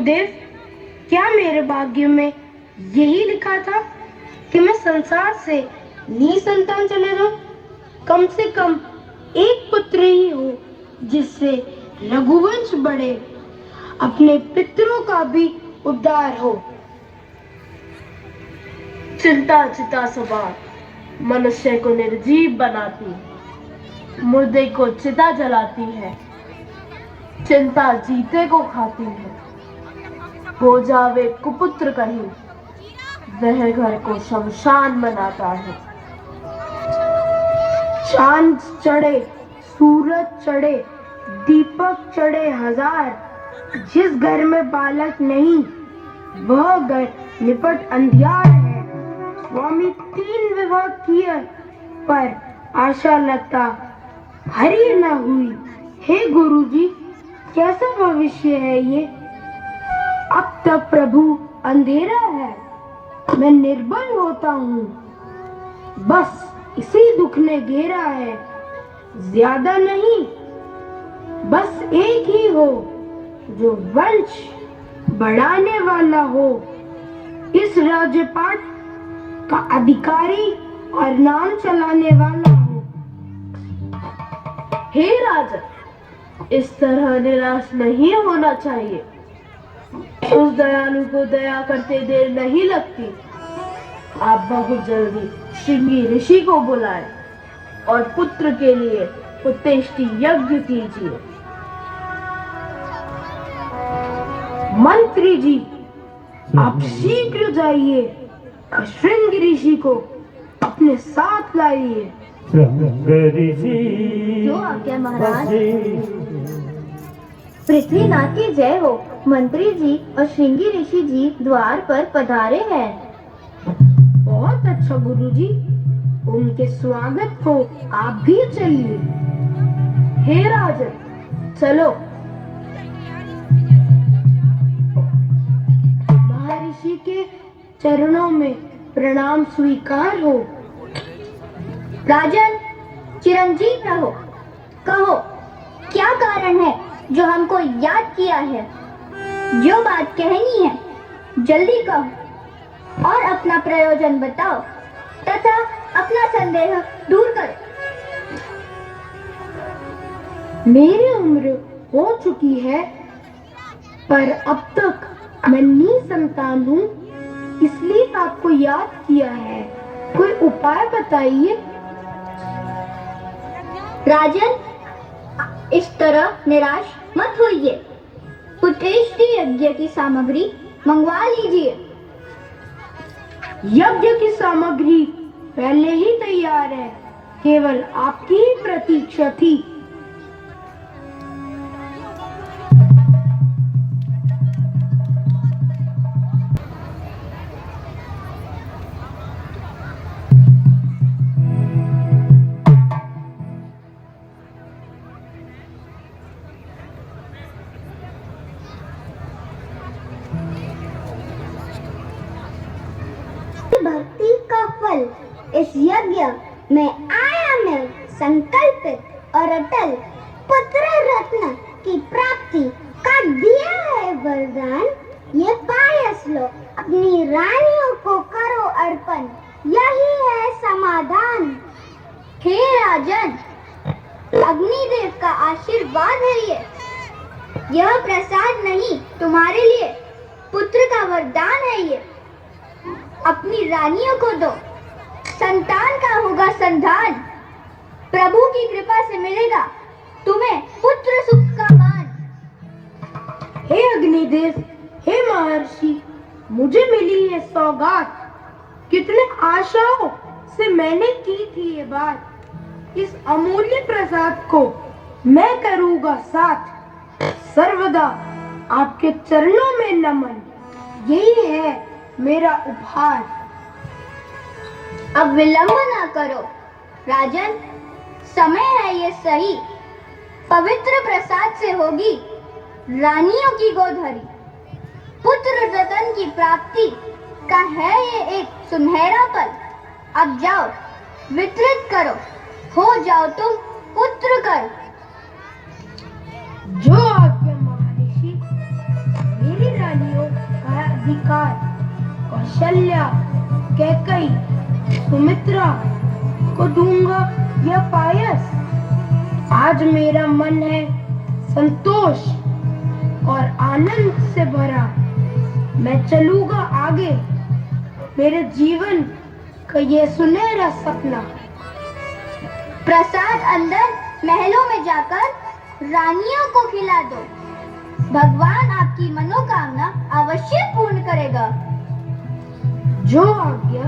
गुरुदेव, क्या मेरे भाग्य में यही लिखा था कि मैं संसार से निसंतान चले जाऊं? कम से कम एक पुत्र ही हो जिससे रघुवंश बढ़े, अपने पितरों का भी उद्धार हो। चिंता चिता स्वभाव मनुष्य को निर्जीव बनाती, मुर्दे को चिता जलाती है। चिंता जीते को खाती है। हो जावे कुपुत्र कहीं, वह घर को शमशान बनाता है। चांद चढ़े, सूरज चढ़े, दीपक चढ़े हजार, जिस घर में बालक नहीं वह घर निपट अंधियार है। स्वामी 3 विवाह किए पर आशा लता हरी न हुई। हे गुरुजी, कैसा भविष्य है ये? अब तक प्रभु अंधेरा है, मैं निर्बल होता हूँ। बस इसी दुख ने घेरा है, ज्यादा नहीं, बस एक ही हो जो वंश बढ़ाने वाला हो, इस राज्यपाट का अधिकारी और नाम चलाने वाला हो। हे राजन, इस तरह निराश नहीं होना चाहिए। उस दयालु को दया करते देर नहीं लगती। आप बहुत जल्दी श्रृंगी ऋषि को बुलाएं और पुत्र के लिए पुत्रेष्टि यज्ञ कीजिए। मंत्री जी, आप शीघ्र जाइए और श्रृंगी ऋषि को अपने साथ लाइए। जो आज्ञा महाराज। पृथ्वीनाथ की जय हो। मंत्री जी और श्रृंगी ऋषि जी द्वार पर पधारे हैं। बहुत अच्छा गुरुजी, उनके स्वागत को आप भी चलिए। हे राजन, चलो। महर्षि के चरणों में प्रणाम स्वीकार हो। राजन, चिरंजीव रहो। कहो, क्या कारण है जो हमको याद किया है? जो बात कहनी है जल्दी कहो और अपना प्रयोजन बताओ तथा अपना संदेह दूर करो। मेरी उम्र हो चुकी है, पर अब तक मैं निसंतान हूँ, इसलिए आपको याद किया है। कोई उपाय बताइए। राजन, इस तरह निराश मत होइए। पुत्रेष्टि यज्ञ की सामग्री मंगवा लीजिए। यज्ञ की सामग्री पहले ही तैयार है, केवल आपकी ही प्रतीक्षा थी। भक्ति का फल इस यज्ञ में आया में संकल्पित और अटल पुत्र रत्न की प्राप्ति का दिया है वरदान। ये पायस लो, अपनी रानियों को करो अर्पण, यही है समाधान। हे राजन, अग्निदेव का आशीर्वाद है ये। यह प्रसाद नहीं, तुम्हारे लिए पुत्र का वरदान है ये। अपनी रानियों को दो, संतान का होगा संधान। प्रभु की कृपा से मिलेगा तुम्हें पुत्र सुख का मान। हे अग्निदेव, हे महर्षि, मुझे मिली है सौगात। कितने आशाओं से मैंने की थी ये बात। इस अमूल्य प्रसाद को मैं करूंगा साथ, सर्वदा आपके चरणों में नमन, यही है मेरा उपहार। अब विलंब ना करो राजन, समय है ये सही। पवित्र प्रसाद से होगी रानियों की गोधरी। पुत्र रतन की प्राप्ति का है ये एक सुनहरा पल। अब जाओ, वितरित करो, हो जाओ तुम पुत्र कर। जो आज्ञा महर्षि। मेरी रानी अधिकार कौशल्या, कैकई, सुमित्रा को दूंगा यह पायस। आज मेरा मन है संतोष और आनंद से भरा। मैं चलूंगा आगे मेरे जीवन का ये सुनहरा सपना। प्रसाद अंदर महलों में जाकर रानियों को खिला दो। भगवान आपकी मनोकामना अवश्य पूर्ण करेगा। जो आज्ञा